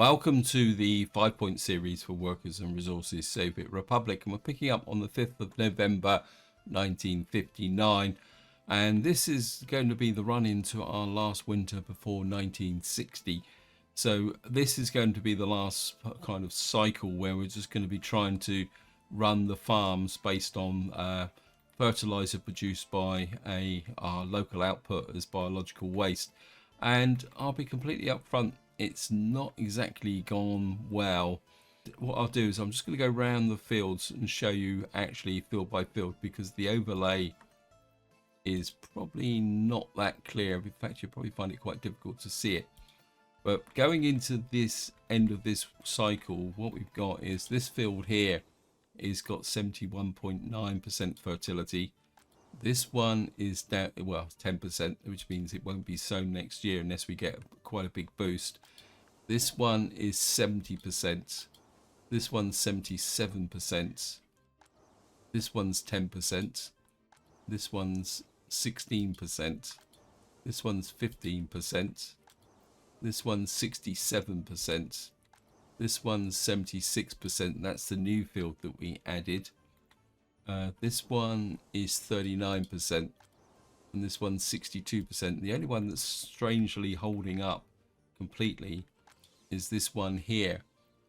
Welcome to the 5-point series for Workers and Resources Soviet Republic, and we're picking up on the 5th of November 1959, and this is going to be the run into our last winter before 1960. So this is going to be the last kind of cycle where we're just going to be trying to run the farms based on fertilizer produced by our local output as biological waste. And I'll be completely upfront, it's not exactly gone well. What I'll do is I'm just going to go around the fields and show you actually field by field, because the overlay is probably not that clear. In fact, you'll probably find it quite difficult to see it. But going into this end of this cycle, what we've got is this field here is got 71.9% fertility. This one is down, well, 10%, which means it won't be sown next year unless we get quite a big boost. This one is 70%. This one's 77%. This one's 10%. This one's 16%. This one's 15%. This one's 67%. This one's 76%. That's the new field that we added. This one is 39%, and this one's 62%. The only one that's strangely holding up completely is this one here,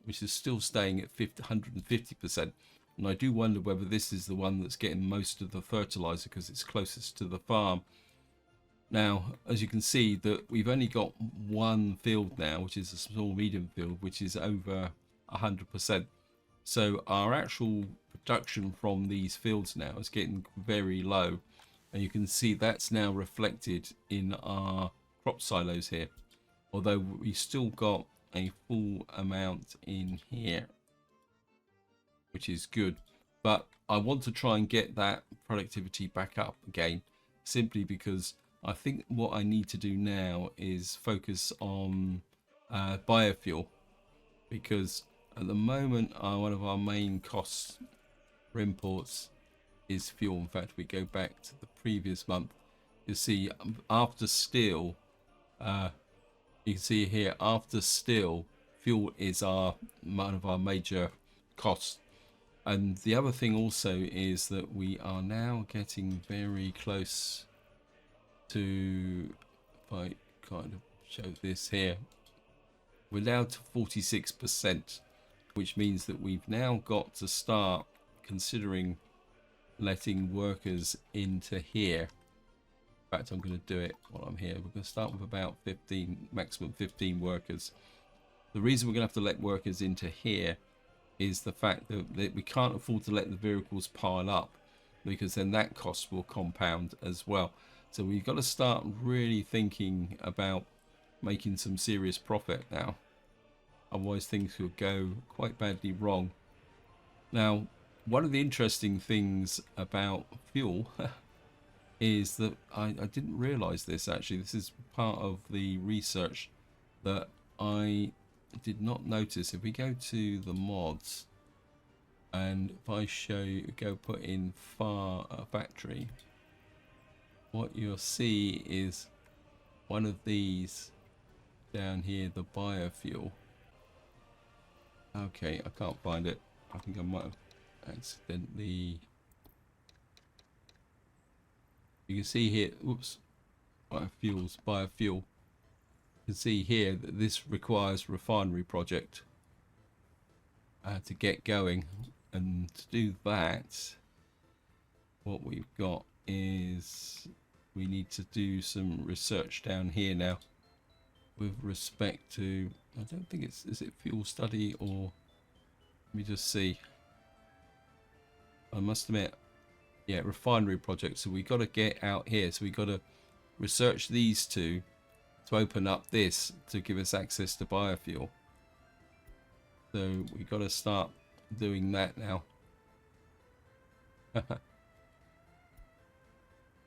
which is still staying at 150%. And I do wonder whether this is the one that's getting most of the fertilizer because it's closest to the farm. Now, as you can see, that we've only got one field now, which is a small medium field, which is over 100%. So our actual production from these fields now is getting very low, and you can see that's now reflected in our crop silos here, although we still got a full amount in here, which is good. But I want to try and get that productivity back up again, simply because I think what I need to do now is focus on biofuel, because at the moment one of our main costs for imports is fuel. In fact, we go back to the previous month, you see after steel, you can see here after steel, fuel is one of our major costs. And the other thing also is that we are now getting very close to, if I kind of show this here, we're down to 46%, which means that we've now got to start considering letting workers into here. In fact, I'm going to do it while I'm here. We're going to start with about 15, maximum 15 workers. The reason we're going to have to let workers into here is the fact that we can't afford to let the vehicles pile up, because then that cost will compound as well. So we've got to start really thinking about making some serious profit now. Otherwise things could go quite badly wrong. Now, one of the interesting things about fuel is that I didn't realize this actually. This is part of the research that I did not notice. If we go to the mods, and if I show you, go put in factory, what you'll see is one of these down here, the biofuel. Okay, I can't find it. I think I might have accidentally. You can see here, oops, biofuel. You can see here that this requires refinery project to get going, and to do that, what we've got is we need to do some research down here now with respect to, I don't think it's, is it fuel study, or let me just see. I must admit, yeah, refinery project. So we got to get out here. So we got to research these two to open up this to give us access to biofuel. So we got to start doing that now.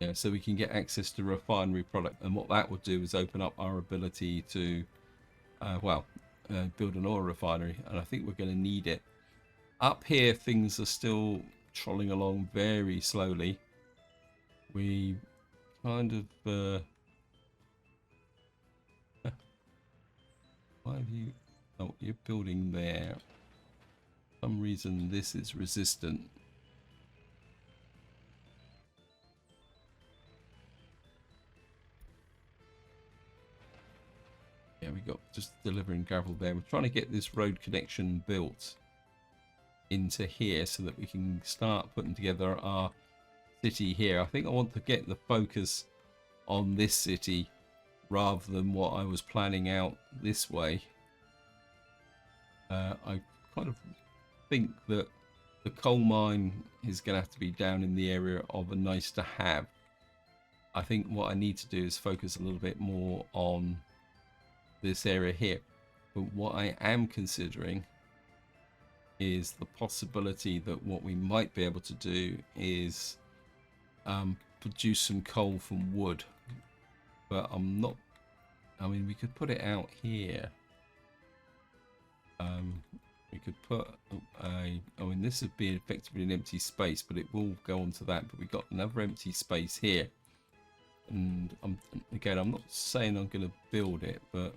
Yeah, so we can get access to refinery product, and what that would do is open up our ability to build an oil refinery, and I think we're going to need it. Up here things are still trolling along very slowly. We kind of why have you Oh, you're building there. For some reason this is resistant. Yeah, we got just delivering gravel there. We're trying to get this road connection built into here so that we can start putting together our city here. I think I want to get the focus on this city rather than what I was planning out this way. I kind of think that the coal mine is going to have to be down in the area of a nice to have. I think what I need to do is focus a little bit more on this area here. But what I am considering is the possibility that what we might be able to do is produce some coal from wood. But I'm not, I mean, we could put it out here. We could put I mean, this would be effectively an empty space, but it will go onto that. But we've got another empty space here. And again, I'm not saying I'm going to build it, but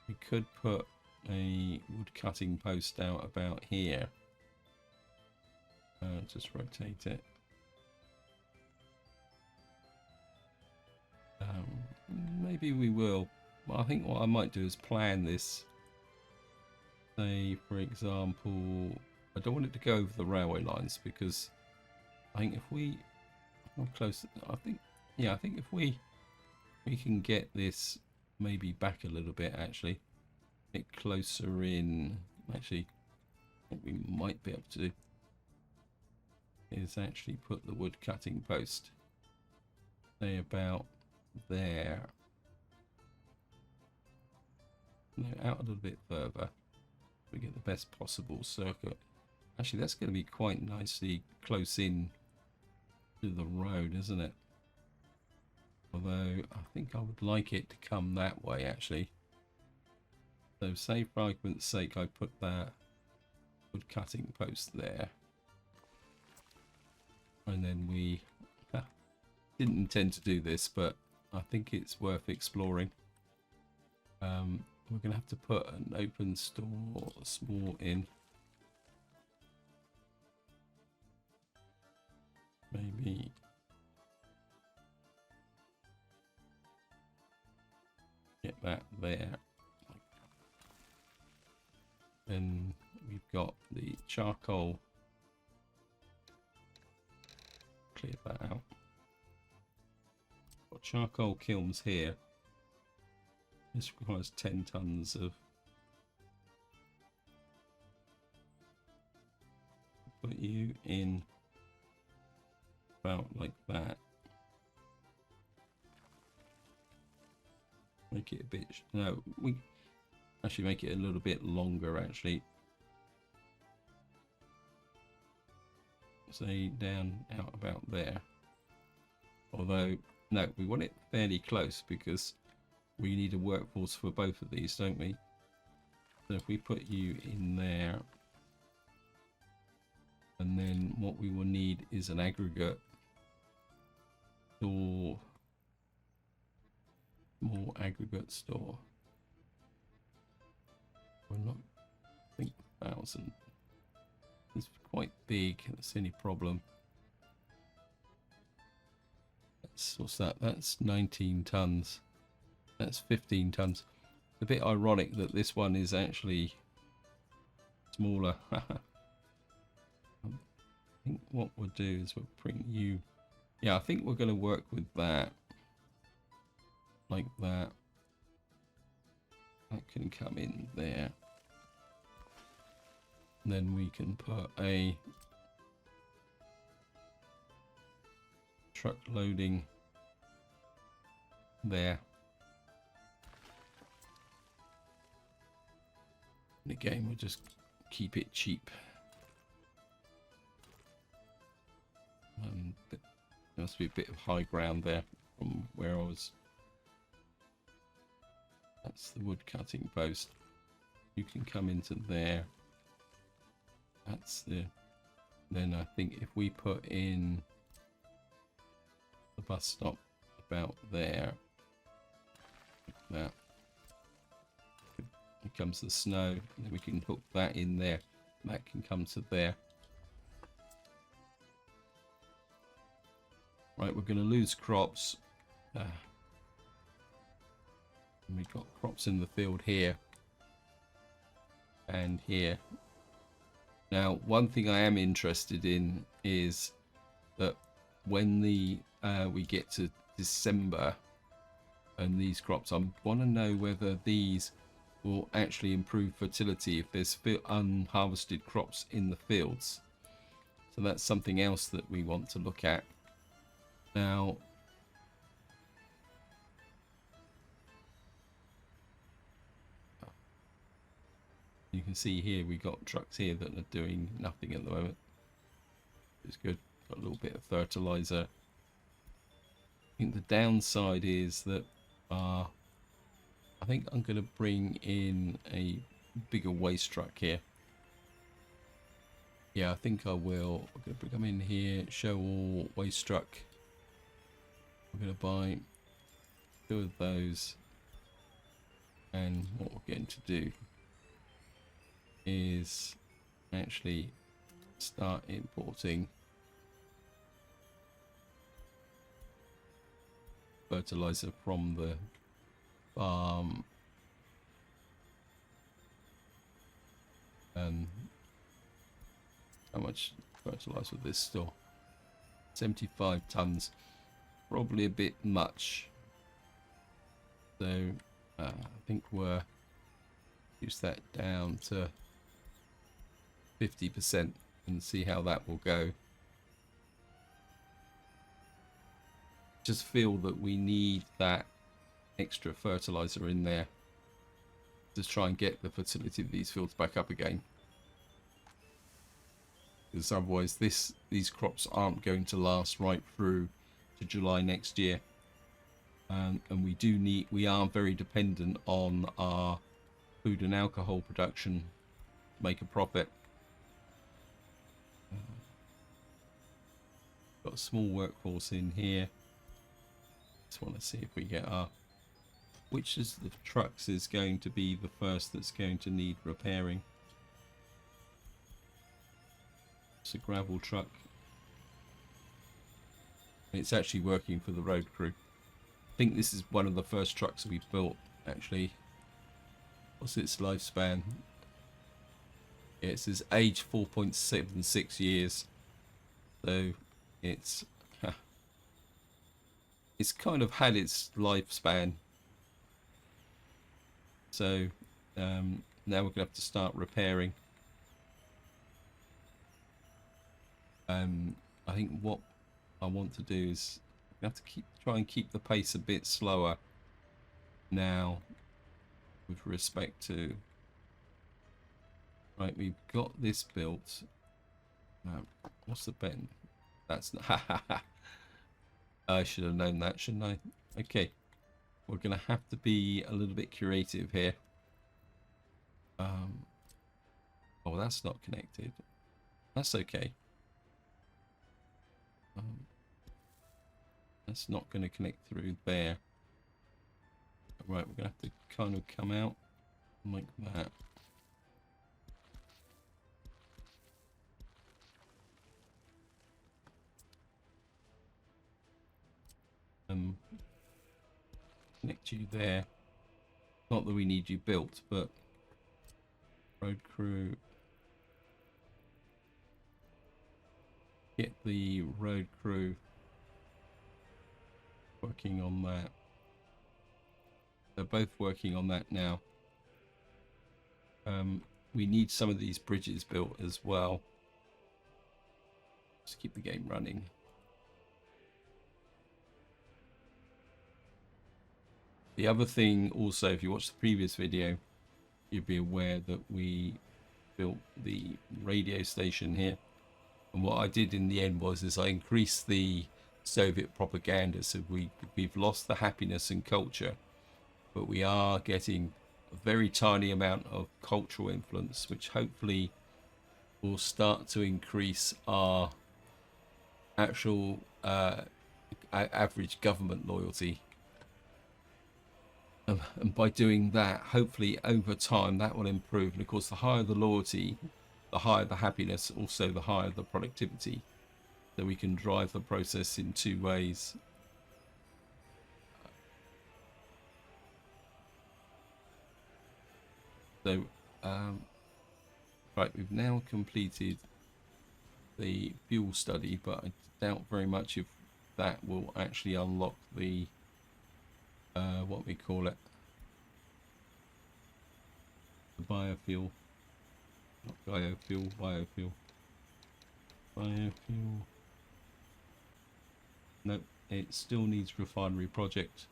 we could put a wood cutting post out about here. Just rotate it. Maybe we will. Well, I think what I might do is plan this. Say, for example, I don't want it to go over the railway lines because I think if we, how close? I think, yeah, I think if we can get this maybe back a little bit, actually, get closer in. Actually, what we might be able to do is actually put the wood cutting post, say, about there. No, out a little bit further. We get the best possible circuit. Actually, that's going to be quite nicely close in to the road, isn't it? Although I think I would like it to come that way, actually. So, say for argument's sake, I put that wood cutting post there, and then we didn't intend to do this, but I think it's worth exploring. We're going to have to put an open store small in. Maybe get that there. Then we've got the charcoal. Clear that out. Got charcoal kilns here. This requires 10 tons of. Put you in about like that. Make it a bit. No, we actually make it a little bit longer. Actually, say down out about there. Although no, we want it fairly close because we need a workforce for both of these, don't we? So if we put you in there, and then what we will need is an aggregate store, more aggregate store. We're not, I think 1,000. It's quite big. That's the only problem. What's that? That's 19 tons. That's 15 tons. It's a bit ironic that this one is actually smaller. I think what we'll do is we'll bring you. Yeah, I think we're going to work with that. Like that. That can come in there. And then we can put a truck loading there. And again, we'll just keep it cheap. There must be a bit of high ground there from where I was. That's the wood cutting post. You can come into there. That's the. Then I think if we put in the bus stop about there, like that, Here comes the snow. And then we can hook that in there. That can come to there. Right, we're going to lose crops. We've got crops in the field here and here. Now, one thing I am interested in is that when we get to December and these crops, I want to know whether these will actually improve fertility if there's unharvested crops in the fields. So that's something else that we want to look at. Now, you can see here we got trucks here that are doing nothing at the moment. It's good. Got a little bit of fertilizer. I think the downside is that I think I'm going to bring in a bigger waste truck here. Yeah, I think I will. I'm going to bring them in here. Show all waste truck. I'm going to buy 2 of those. And what we're going to do is actually start importing fertilizer from the farm. And how much fertilizer would this store? 75 tons. Probably a bit much. So I think we'll use that down to 50% and see how that will go. Just feel that we need that extra fertilizer in there to try and get the fertility of these fields back up again. Because otherwise these crops aren't going to last right through to July next year. And we are very dependent on our food and alcohol production to make a profit. Got a small workforce in here. Just want to see if we get which of the trucks is going to be the first that's going to need repairing. It's a gravel truck. It's actually working for the road crew. I think this is one of the first trucks we built, actually. What's its lifespan? Yeah, it says age 4.76 years. So it's kind of had its lifespan. So now we're going to have to start repairing. I think what I want to do is I have to try and keep the pace a bit slower now with respect to. Right, we've got this built. What's the bend? That's not. I should have known that, shouldn't I? Okay, we're going to have to be a little bit creative here. Oh, that's not connected. That's okay. That's not going to connect through there. Right, we're going to have to kind of come out like that. Connect you there. Not that we need you built, but road crew. Get the road crew working on that. They're both working on that now. We need some of these bridges built as well. Just keep the game running. The other thing also, if you watch the previous video, you'd be aware that we built the radio station here. And what I did in the end was I increased the Soviet propaganda. So we've lost the happiness and culture, but we are getting a very tiny amount of cultural influence, which hopefully will start to increase our actual average government loyalty. And by doing that, hopefully over time that will improve. And of course, the higher the loyalty, the higher the happiness, also the higher the productivity. So we can drive the process in two ways. So, right, we've now completed the fuel study, but I doubt very much if that will actually unlock the, what we call it, the biofuel. Not biofuel, biofuel. Biofuel. Nope, it still needs refinery project.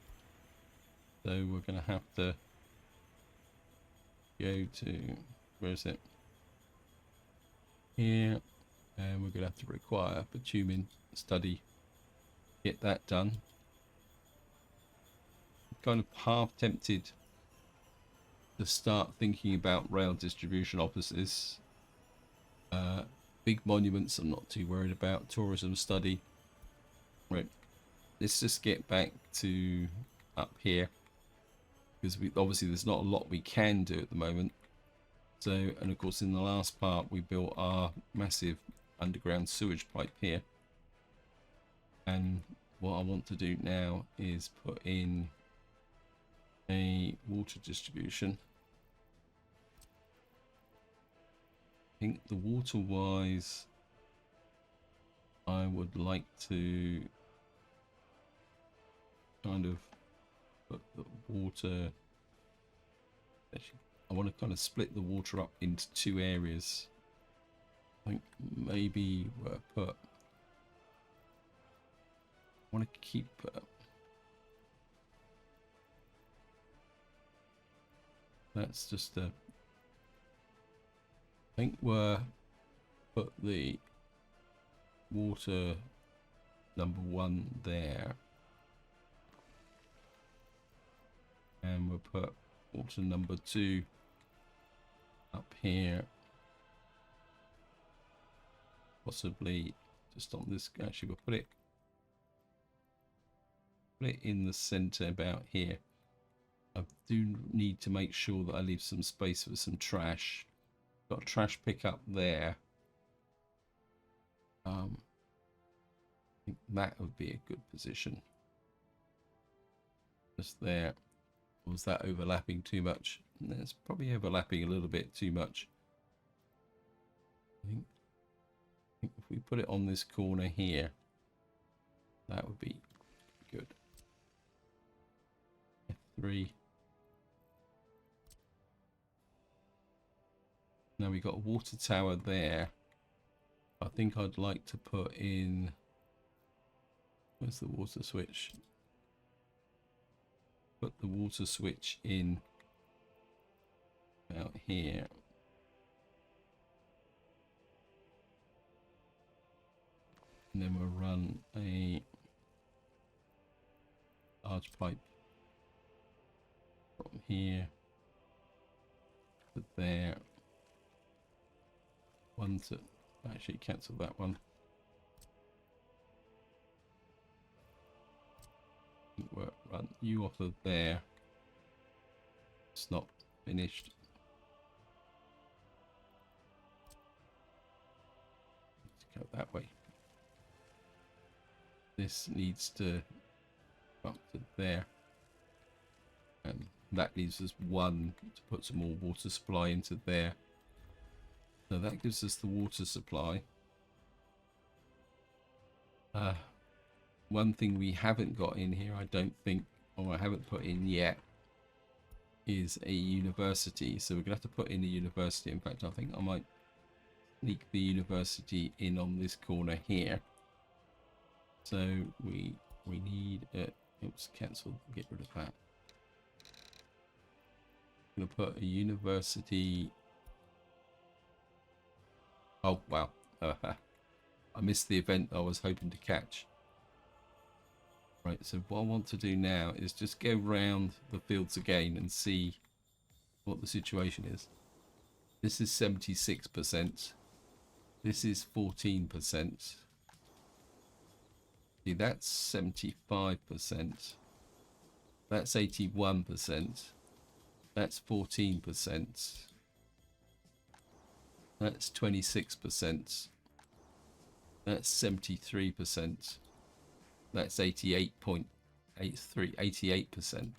So we're going to have to go to, where is it? Here, and we're going to have to require bitumen study. Get that done. I'm kind of half tempted to start thinking about rail distribution offices. Big monuments I'm not too worried about. Tourism study. Right, let's just get back to up here, because obviously there's not a lot we can do at the moment. So, and of course in the last part we built our massive underground sewage pipe here, and what I want to do now is put in a water distribution. I think the water wise, I would like to kind of put the water, actually I want to kind of split the water up into two areas. I think maybe put, I want to keep that's just a, I think we're put the water number 1 there, and we'll put water number 2 up here, possibly just on this. Actually, we'll put it in the center about here. I do need to make sure that I leave some space for some trash. Got a trash pickup there. I think that would be a good position. Just there. Was that overlapping too much? It's probably overlapping a little bit too much. I think if we put it on this corner here, that would be good. F3. Now we got a water tower there. I think I'd like to put in, where's the water switch? Put the water switch in out here. And then we'll run a large pipe from here to there. One to, actually cancel that one. We'll run you off of there. It's not finished. Let's go that way. This needs to go up to there, and that leaves us 1 to put some more water supply into there. So that gives us the water supply. One thing we haven't got in here, I don't think, or I haven't put in yet, is a university. So we're gonna have to put in a university. In fact, I think I might sneak the university in on this corner here. So we need it. Oops, cancel. Get rid of that. I'm gonna put a university. Oh wow! I missed the event I was hoping to catch. Right. So what I want to do now is just go round the fields again and see what the situation is. This is 76%. This is 14%. See, that's 75%. That's 81%. That's 14%. That's 26%. That's 73%. That's 88.88%.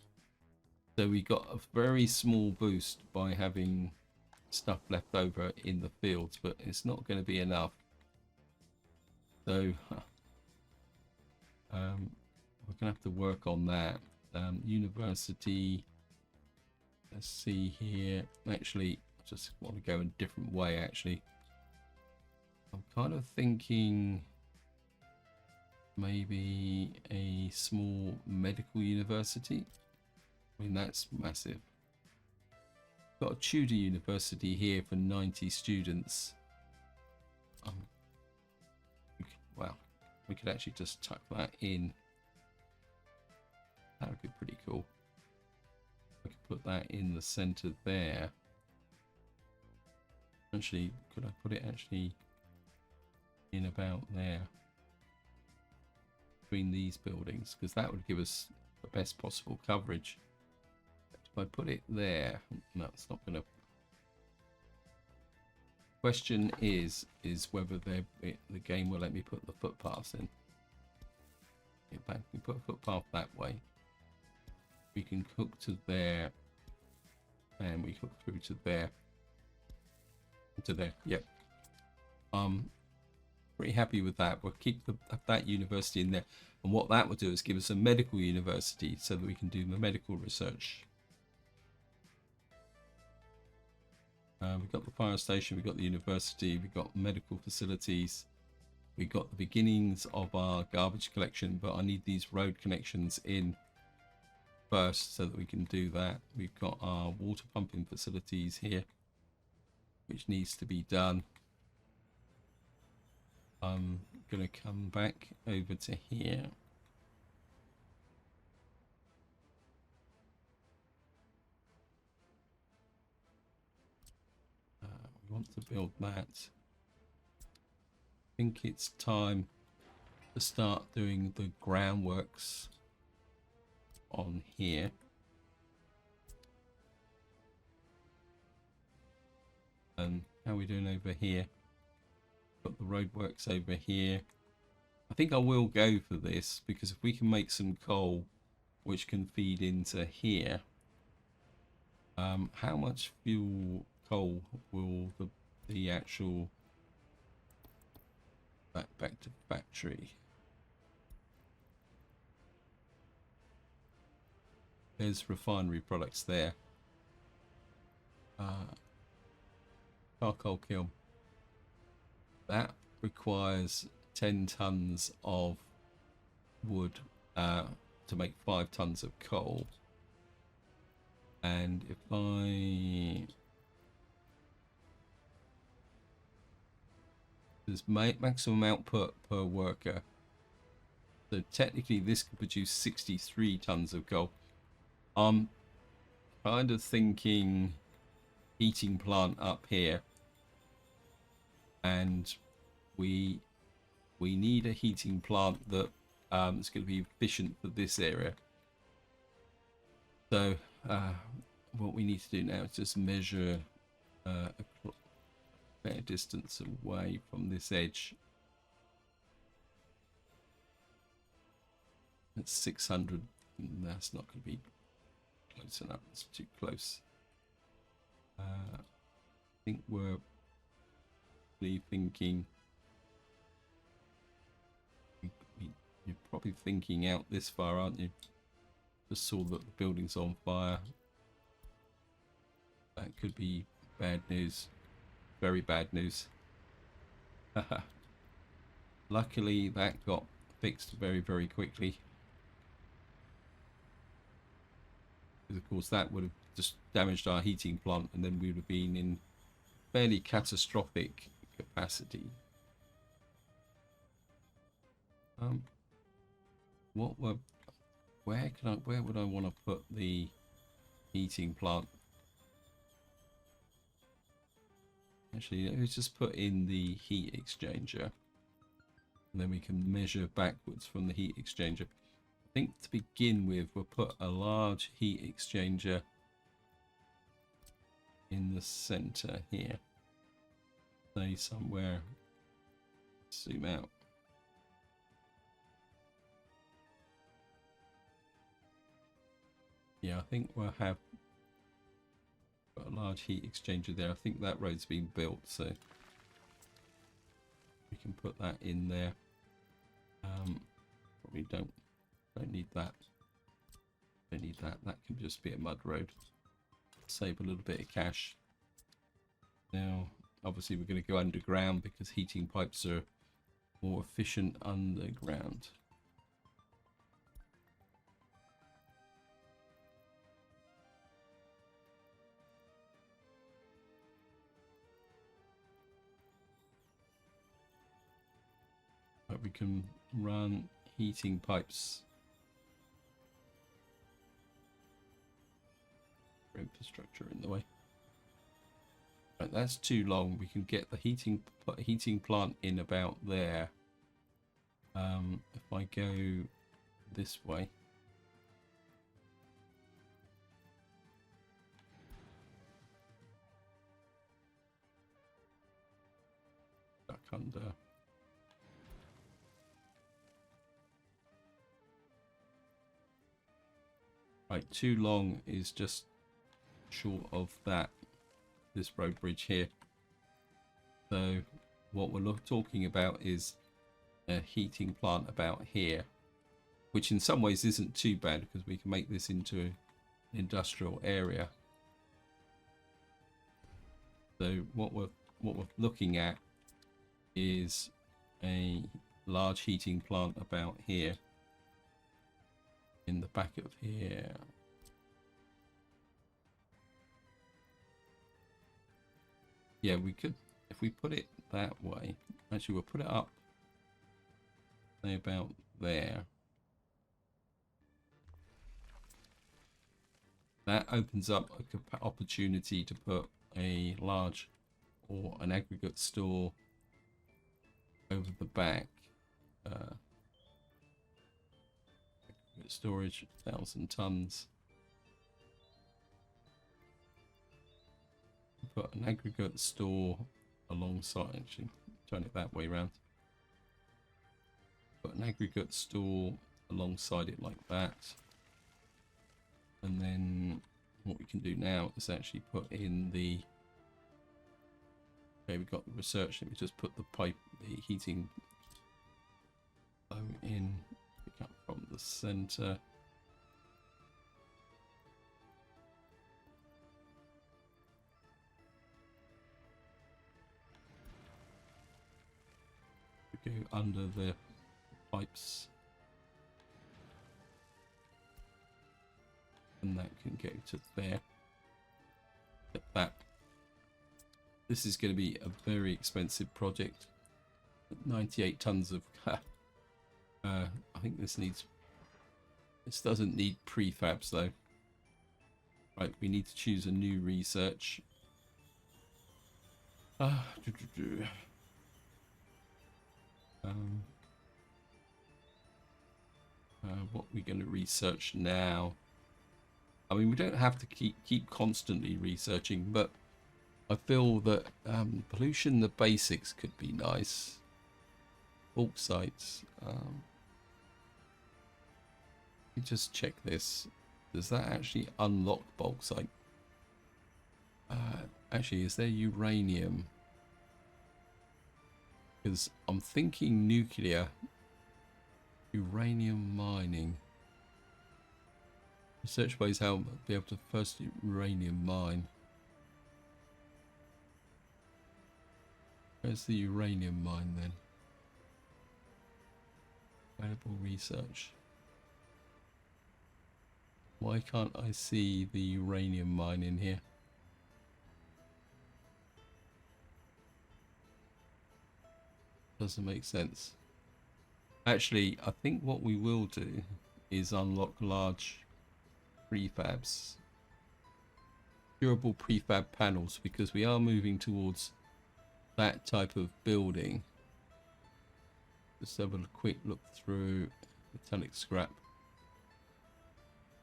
So we got a very small boost by having stuff left over in the fields, but it's not going to be enough. So we're going to have to work on that. University, let's see here. Actually, I just want to go a different way. Actually, I'm kind of thinking maybe a small medical university. I mean, that's massive. Got a Tudor University here for 90 students. Well, we could actually just tuck that in. That would be pretty cool. I could put that in the center there. Actually, could I put it actually in about there? Between these buildings, because that would give us the best possible coverage. If I put it there, no, it's not going to. Question is whether the game will let me put the footpaths in. In fact, we put a footpath that way. We can hook to there, and we hook through to there. To there, yep. Pretty happy with that. We'll keep that university in there, and what that will do is give us a medical university so that we can do the medical research. We've got the fire station, we've got the university, we've got medical facilities, we've got the beginnings of our garbage collection, but I need these road connections in first so that we can do that. We've got our water pumping facilities here, which needs to be done. I'm going to come back over to here. We want to build that. I think it's time to start doing the groundworks on here. And how are we doing over here? Got the roadworks over here. I think I will go for this because if we can make some coal which can feed into here, how much fuel coal will the actual back to factory? There's refinery products there. Charcoal kiln. That requires 10 tons of wood to make 5 tons of coal. And if there's maximum output per worker, so technically this could produce 63 tons of coal. I'm kind of thinking heating plant up here, and we need a heating plant that is going to be efficient for this area. So what we need to do now is just measure a fair distance away from this edge. That's 600. That's not going to be close enough. It's too close. I think we're thinking. You're probably thinking out this far, aren't you? Just saw that the building's on fire. That could be bad news. Very bad news. Luckily, that got fixed very, very quickly. Because of course that would have just damaged our heating plant, and then we would have been in fairly catastrophic capacity. Where would I want to put the heating plant? Actually, let's just put in the heat exchanger, and then we can measure backwards from the heat exchanger. I think to begin with, we'll put a large heat exchanger in the center here. Say somewhere. Zoom out. Yeah, I think we'll have a large heat exchanger there. I think that road's been built, so we can put that in there. Probably don't need that. Don't need that. That can just be a mud road. Save a little bit of cash. Now, obviously, we're going to go underground because heating pipes are more efficient underground. But we can run heating pipes for infrastructure in the way. Right, that's too long. We can get the heating plant in about there. If I go this way, duck under. Right, too long is just short of that. This road bridge here. So what we're talking about is a heating plant about here, which in some ways isn't too bad because we can make this into an industrial area. So what we're looking at is a large heating plant about here, in the back of here. Yeah, we could, if we put it that way, actually we'll put it up, say about there. That opens up an opportunity to put a large or an aggregate store over the back. Aggregate storage, 1,000 tons. Put an aggregate store alongside, actually turn it that way around. Put an aggregate store alongside it like that. And then what we can do now is actually put in the, okay, we've got the research. Let me just put the pipe, the heating flow in, pick up from the center. Go under the pipes, and that can go to there. Like that. This is going to be a very expensive project. 98 tons of I think this doesn't need prefabs though. Right, we need to choose a new research. What we're going to research now. I mean, we don't have to keep constantly researching, but I feel that pollution, the basics could be nice. Bauxites. Let me just check this. Does that actually unlock bauxite? Actually, is there uranium? Because I'm thinking nuclear. Uranium mining. Research ways how to be able to first uranium mine. Where's the uranium mine then? Available research. Why can't I see the uranium mine in here? Doesn't make sense. Actually, I think what we will do is unlock large prefabs. Durable prefab panels, because we are moving towards that type of building. Just have a quick look through metallic scrap.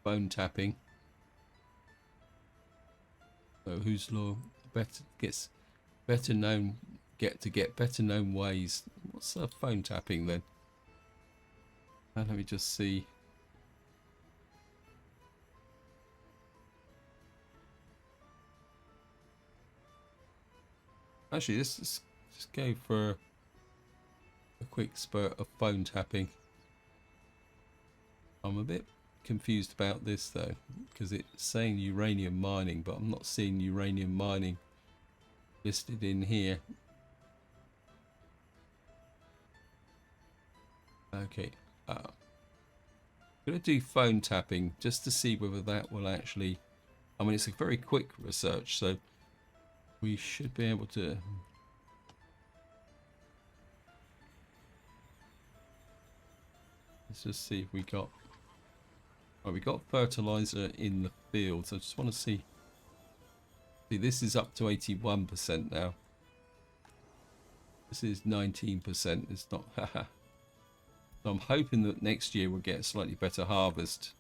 phone tapping. So who's law better gets better known get better known ways. What's phone tapping then? And let me just see. Actually, let's just go for a quick spurt of phone tapping. I'm a bit confused about this though, because it's saying uranium mining, but I'm not seeing uranium mining listed in here. Okay, I'm gonna do phone tapping just to see whether that will actually, I mean, it's a very quick research, so we should be able to. Let's just see if we got. Oh, we got fertilizer in the field, so I just want to see. See, this is up to 81% now. This is 19%. It's not. Haha. So I'm hoping that next year we'll get a slightly better harvest.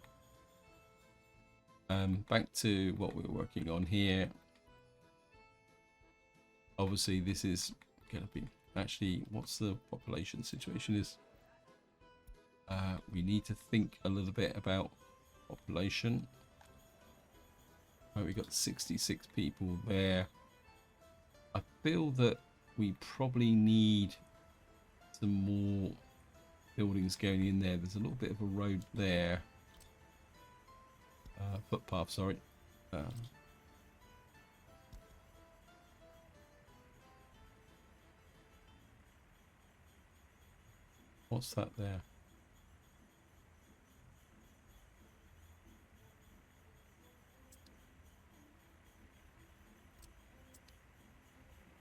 Back to what we're working on here. Obviously, this is going to be actually what's the population situation is. We need to think a little bit about population. Right, we got 66 people there. I feel that we probably need some more buildings going in there. There's a little bit of a road there. Footpath, sorry. What's that there?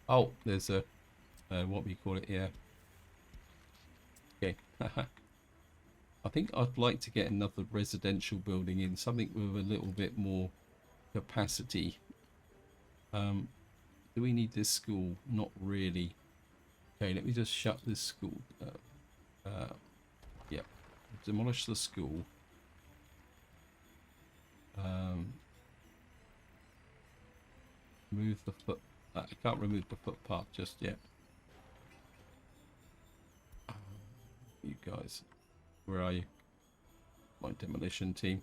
Oh, there's a what we call it here. Okay. I think I'd like to get another residential building in, something with a little bit more capacity. Do we need this school? Not really. Okay, let me just shut this school. Yeah, demolish the school. Remove the foot. I can't remove the footpath just yet. You guys, where are you? My demolition team.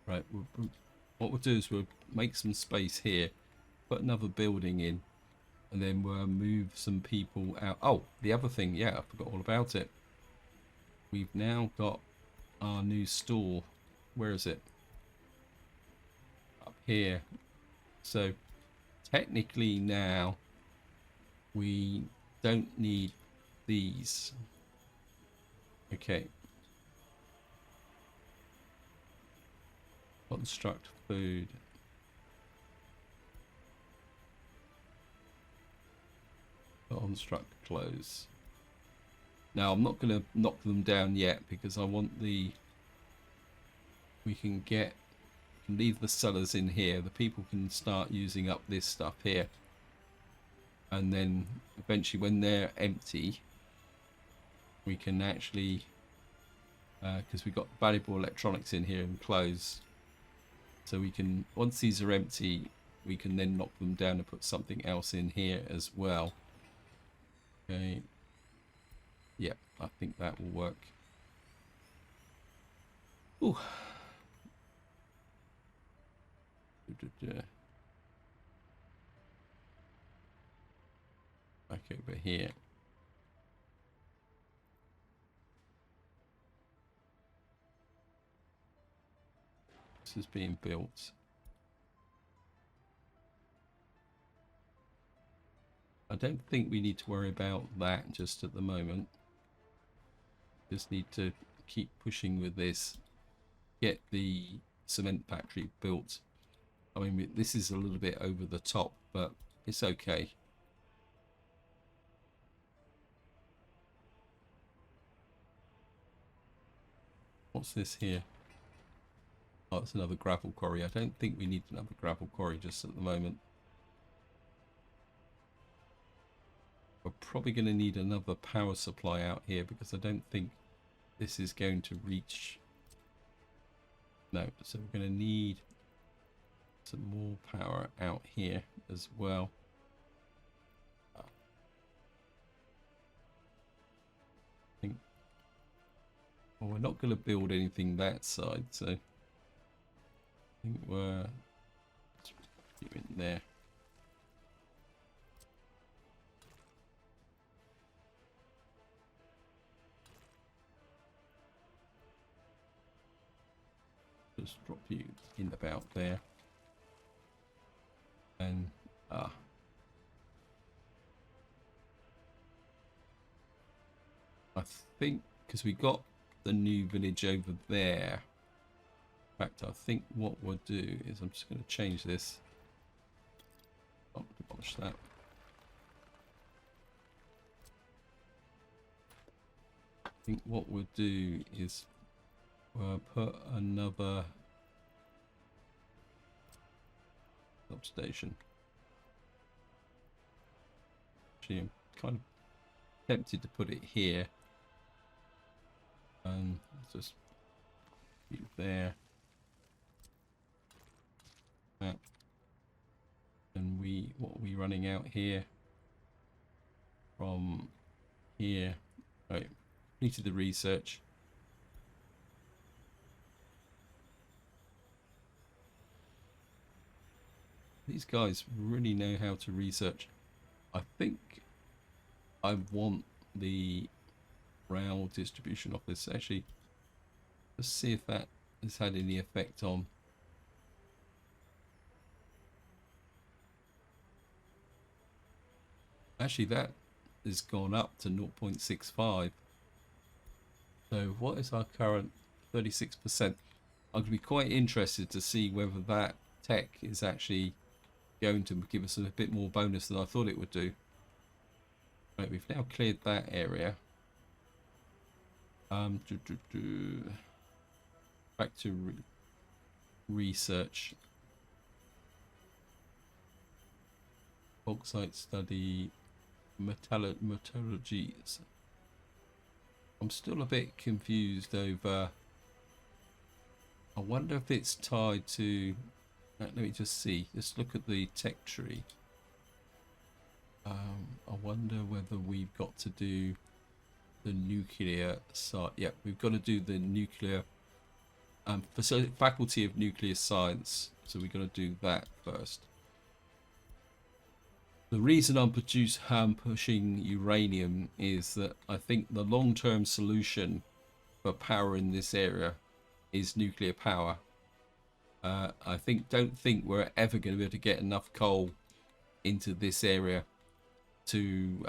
Right, what we'll do is we'll make some space here, put another building in, and then we'll move some people out. Oh, the other thing, yeah, I forgot all about it. We've now got our new store. Where is it? Up here. So technically now we don't need these. Okay. Construct food. Construct clothes. Now I'm not going to knock them down yet because I want the. We can leave the cellars in here. The people can start using up this stuff here, and then eventually when they're empty, we can actually, because we've got valuable electronics in here and clothes. So we can, once these are empty, we can then knock them down and put something else in here as well. Okay. Yeah, I think that will work. Ooh. Back over here. This is being built. I don't think we need to worry about that just at the moment. Just need to keep pushing with this. Get the cement factory built. I mean, this is a little bit over the top, but it's okay. What's this here? Oh, it's another gravel quarry. I don't think we need another gravel quarry just at the moment. probably going to need another power supply out here because I don't think this is going to reach. No, so we're going to need some more power out here as well. I think, well, we're not going to build anything that side, so I think we're in there. Just drop you in about there. And I think because we got the new village over there. In fact, I think what we'll do is I'm just going to change this. Oh, demolish that. I think what we'll do is we'll put another substation. Actually, I'm kind of tempted to put it here. And just there. That. And what are we running out here? From here. Right. Completed the research. These guys really know how to research. I think I want the rail distribution office. Actually, let's see if that has had any effect on. Actually, that has gone up to 0.65. So what is our current 36%? I'm going to be quite interested to see whether that tech is actually going to give us a bit more bonus than I thought it would do. Right, we've now cleared that area. Back to research. Bauxite study, metallurgy. I'm still a bit confused over. I wonder if it's tied to. Let me just see. Let's look at the tech tree. I wonder whether we've got to do the nuclear side. Yeah, we've got to do the nuclear faculty of nuclear science. So we've got to do that first. The reason I'm pushing uranium is that I think the long-term solution for power in this area is nuclear power. I don't think we're ever going to be able to get enough coal into this area to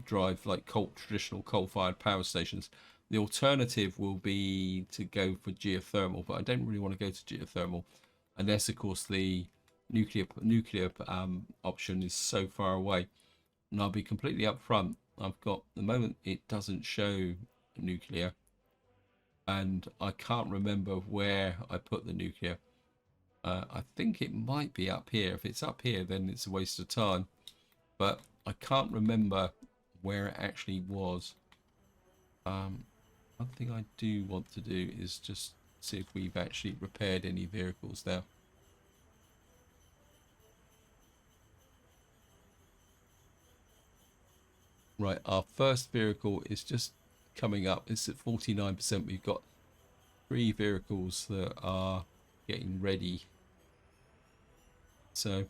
drive like traditional coal-fired power stations. The alternative will be to go for geothermal, but I don't really want to go to geothermal unless, of course, the nuclear option is so far away. And I'll be completely upfront. I've got the moment it doesn't show nuclear, and I can't remember where I put the nuclear. I think it might be up here. If it's up here, then it's a waste of time. But I can't remember where it actually was. One thing I do want to do is just see if we've actually repaired any vehicles now. Right, our first vehicle is just coming up. It's at 49%. We've got 3 vehicles that are getting ready. So,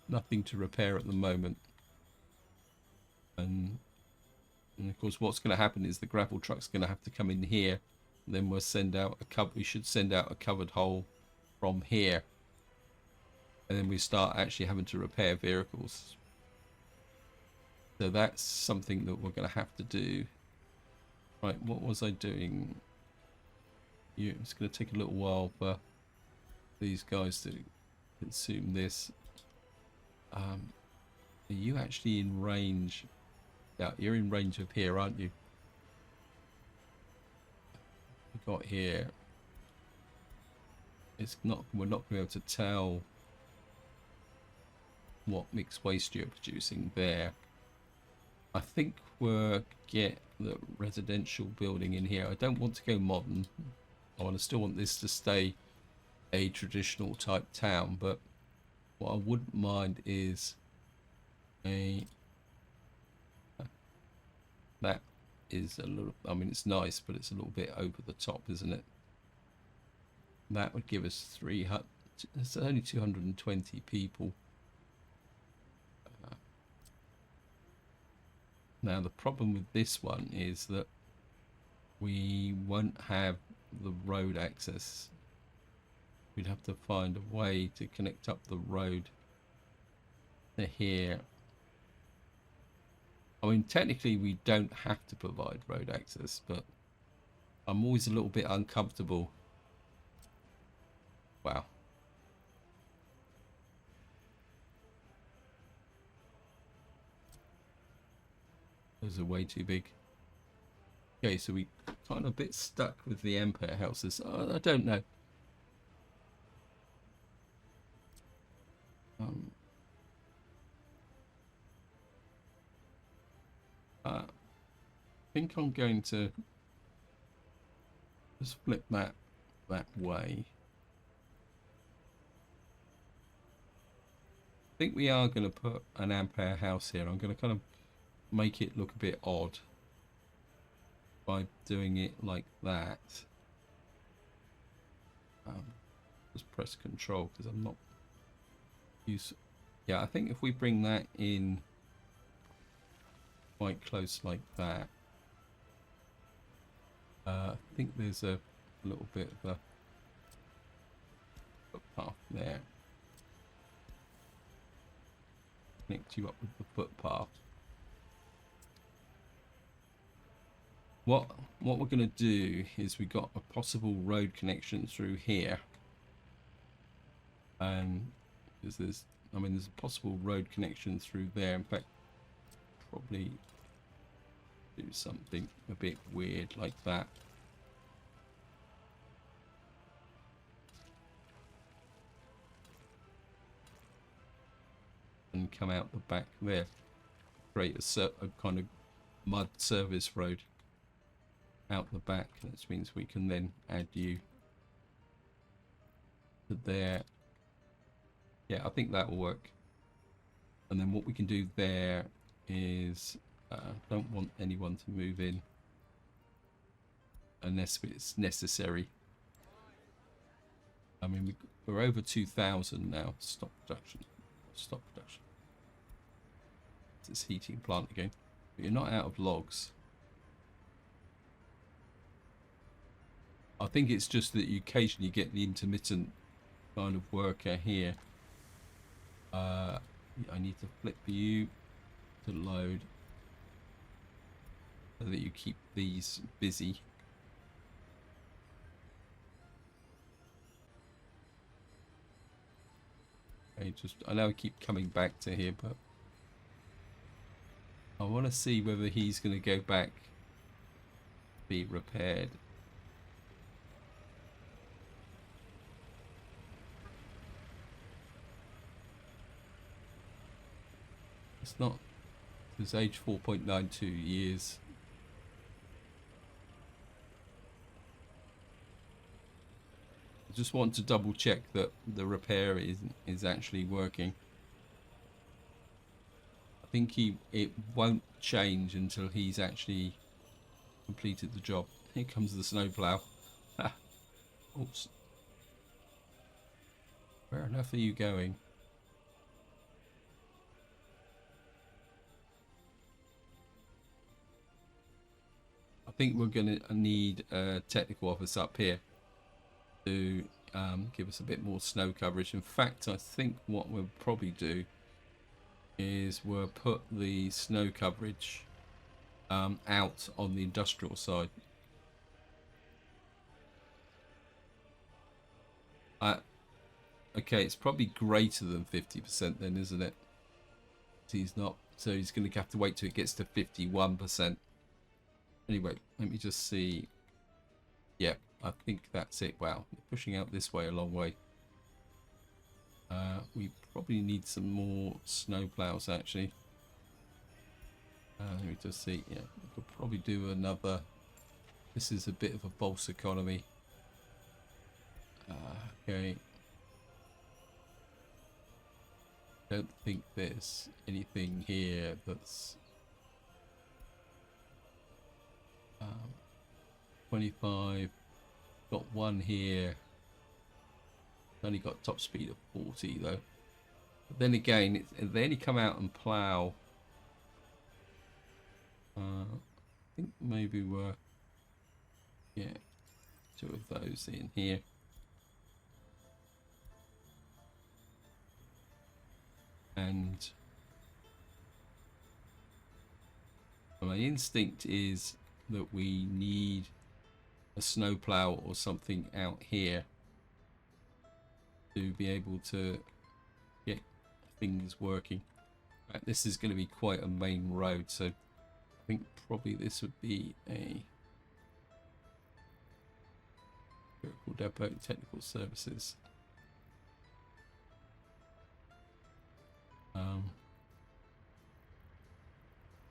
nothing to repair at the moment. And of course, what's going to happen is the gravel truck's going to have to come in here. And then we'll send out we should send out a covered hole from here. And then we start actually having to repair vehicles. So that's something that we're going to have to do. Right, what was I doing? It's going to take a little while for these guys to consume this. Are you actually in range? Yeah, you're in range of here, aren't you? We got here. It's not. We're not going to be able to tell. what mixed waste you're producing there. I think we'll get the residential building in here. I don't want to go modern. Still want this to stay a traditional type town, but what I wouldn't mind is that is a little, I mean, it's nice, but it's a little bit over the top, isn't it? That would give us 300, it's only 220 people. Now the problem with this one is that we won't have the road access. We'd have to find a way to connect up the road to here. I mean, technically we don't have to provide road access, but I'm always a little bit uncomfortable. Wow. Those are way too big. Okay, so we kind of a bit stuck with the Empire houses. I don't know. I think I'm going to just flip that way. I think we are going to put an Empire house here. I'm going to kind of make it look a bit odd by doing it like that. Just press control because I'm not used. Yeah, I think if we bring that in quite close like that, I think there's a little bit of a footpath there. Connect you up with the footpath. What we're going to do is we got a possible road connection through here, and there's a possible road connection through there. In fact, probably do something a bit weird like that. And come out the back there. Create a kind of mud service road out the back. That means we can then add you to there. Yeah, I think that will work. And then what we can do there is don't want anyone to move in unless it's necessary. I mean, we're over 2,000 now. Stop production. Stop production. It's this heating plant again. But you're not out of logs. I think it's just that you occasionally get the intermittent kind of worker here. I need to flip you to load so that you keep these busy. Okay, I know I keep coming back to here, but I want to see whether he's going to go back, be repaired. It's not. It's age 4.92 years. I just want to double check that the repair is actually working. I think it won't change until he's actually completed the job. Here comes the snowplow. Oops. Where on earth are you going? I think we're going to need a technical office up here to give us a bit more snow coverage. In fact, I think what we'll probably do is we'll put the snow coverage out on the industrial side. Okay, it's probably greater than 50% then, isn't it? He's not, so he's going to have to wait till it gets to 51%. Anyway, let me just see. Yeah, I think that's it. Wow, you're pushing out this way a long way. We probably need some more snow plows actually. Let me just see. Yeah, we could probably do another. This is a bit of a false economy. Okay. Don't think there's anything here that's 25. Got one here. Only got top speed of 40 though. But then again, they only come out and plough. I think maybe we're, yeah, 2 of those in here. And my instinct is that we need a snowplow or something out here to be able to get things working. Right, this is going to be quite a main road, so I think probably this would be a vehicle depot, technical services.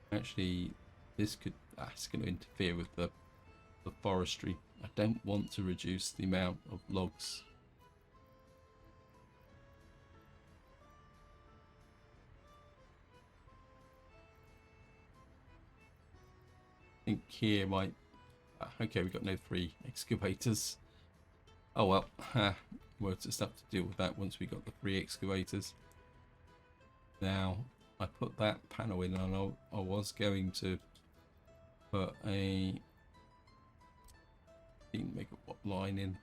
Actually, this could that's going to interfere with the forestry. I don't want to reduce the amount of logs. I think here might. Okay, we've got no 3 excavators. Oh well, we'll just have to deal with that once we got the 3 excavators. Now, I put that panel in, and I was going to put a megawatt line in.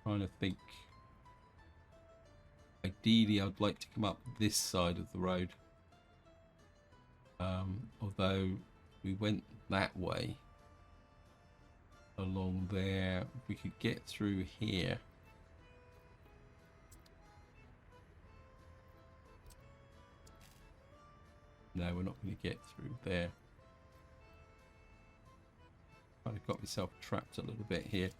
Trying to think. Ideally, I'd like to come up this side of the road. Although we went that way along there, we could get through here. No, we're not going to get through there. Kind of got myself trapped a little bit here.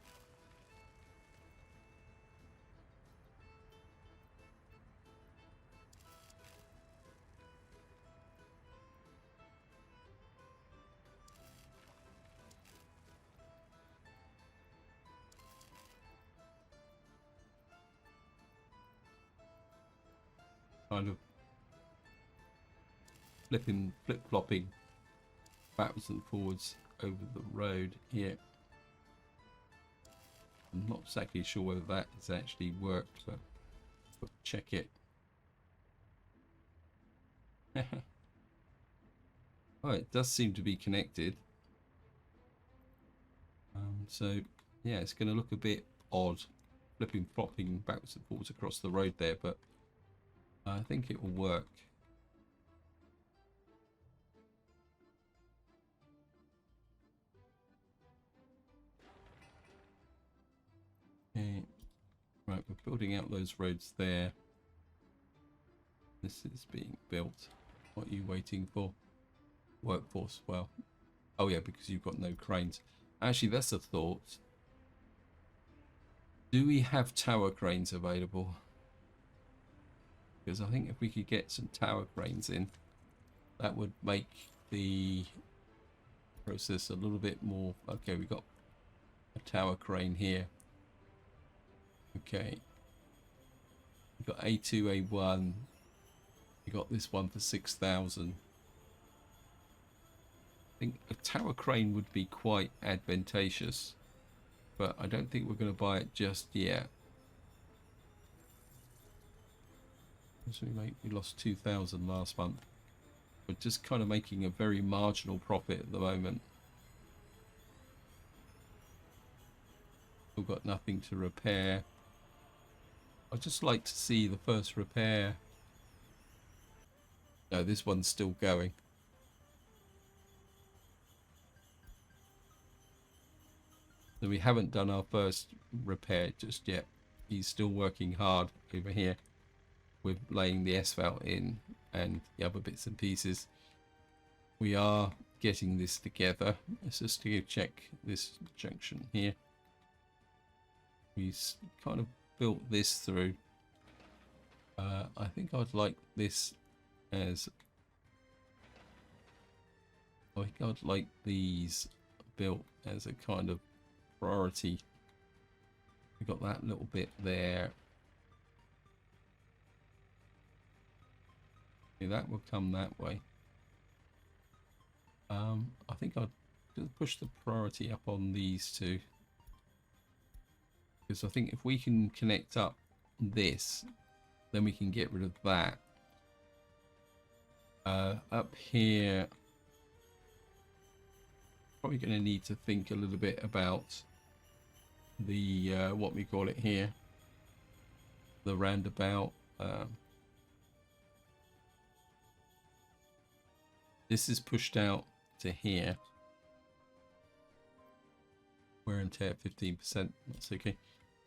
Kind of flip-flopping backwards and forwards over the road here. I'm not exactly sure whether that has actually worked, but we'll check it. Oh, it does seem to be connected. So yeah, it's going to look a bit odd, flopping backwards and forwards across the road there, but I think it will work. Okay, right, we're building out those roads there. This is being built. What are you waiting for? Workforce. Well, oh yeah, because you've got no cranes. Actually, that's a thought. Do we have tower cranes available? Because I think if we could get some tower cranes in, that would make the process a little bit more. Okay, we got a tower crane here. Okay, we got A2, A1. We got this one for 6,000. I think a tower crane would be quite advantageous, but I don't think we're going to buy it just yet. So we lost 2,000 last month. We're just kind of making a very marginal profit at the moment. We've got nothing to repair. I'd just like to see the first repair. No, this one's still going. So we haven't done our first repair just yet. He's still working hard over here with laying the asphalt in and the other bits and pieces. We are getting this together. Let's just check this junction here. We kind of built this through. I think I'd like this as... I think I'd like these built as a kind of priority. We got that little bit there. Okay, that will come that way. I think I'd push the priority up on these two, because I think if we can connect up this, then we can get rid of that. Up here, probably going to need to think a little bit about the what we call it here, the roundabout. This is pushed out to here. Wear and tear 15%. That's okay.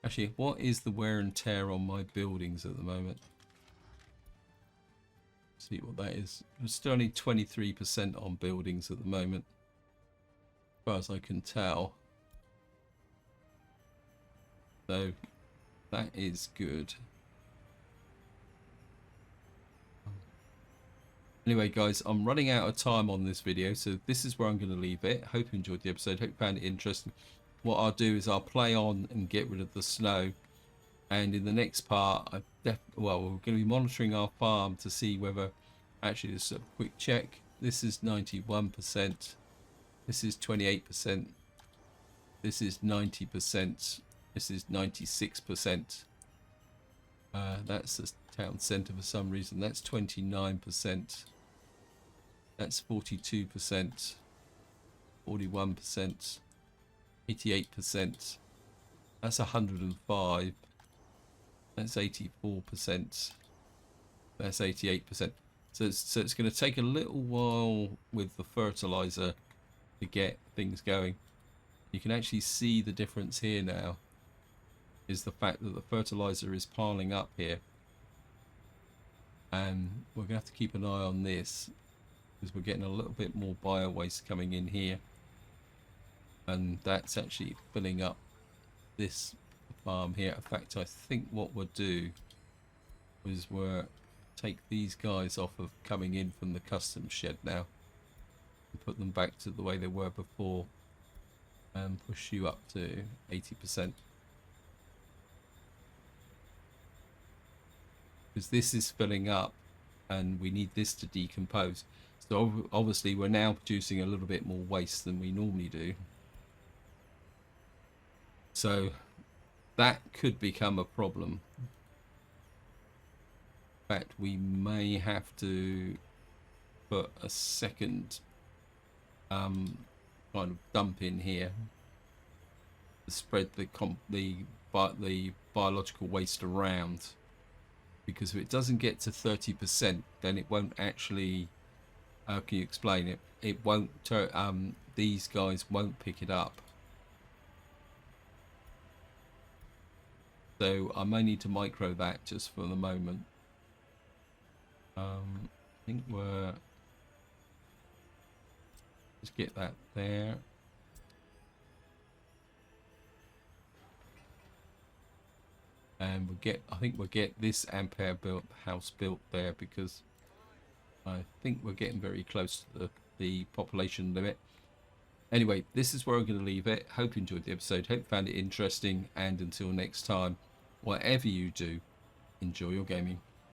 Actually, what is the wear and tear on my buildings at the moment? See what that is. It's still only 23% on buildings at the moment, as far as I can tell. So that is good. Anyway, guys, I'm running out of time on this video, so this is where I'm going to leave it. Hope you enjoyed the episode. Hope you found it interesting. What I'll do is I'll play on and get rid of the snow. And in the next part, well, we're going to be monitoring our farm to see whether... Actually, just a quick check. This is 91%. This is 28%. This is 90%. This is 96%. That's the town centre for some reason. That's 29%. That's 42%. 41%. 88%. That's 105. That's 84%. That's 88%. So it's going to take a little while with the fertilizer to get things going. You can actually see the difference here now, is the fact that the fertilizer is piling up here. And we're going to have to keep an eye on this, because we're getting a little bit more bio waste coming in here. And that's actually filling up this farm here. In fact, I think what we'll do is we'll take these guys off of coming in from the customs shed now and put them back to the way they were before, and push you up to 80%. Because this is filling up and we need this to decompose. So obviously we're now producing a little bit more waste than we normally do. So that could become a problem. In fact, we may have to put a second kind of dump in here to spread the biological waste around, because if it doesn't get to 30%, then it won't actually, how can you explain it? It won't, these guys won't pick it up. So I may need to micro that just for the moment. I think we're, let's get that there. And we'll get, I think we'll get this Ampere house built there, because I think we're getting very close to the population limit. Anyway, this is where I'm going to leave it. Hope you enjoyed the episode. Hope you found it interesting. And until next time, whatever you do, enjoy your gaming.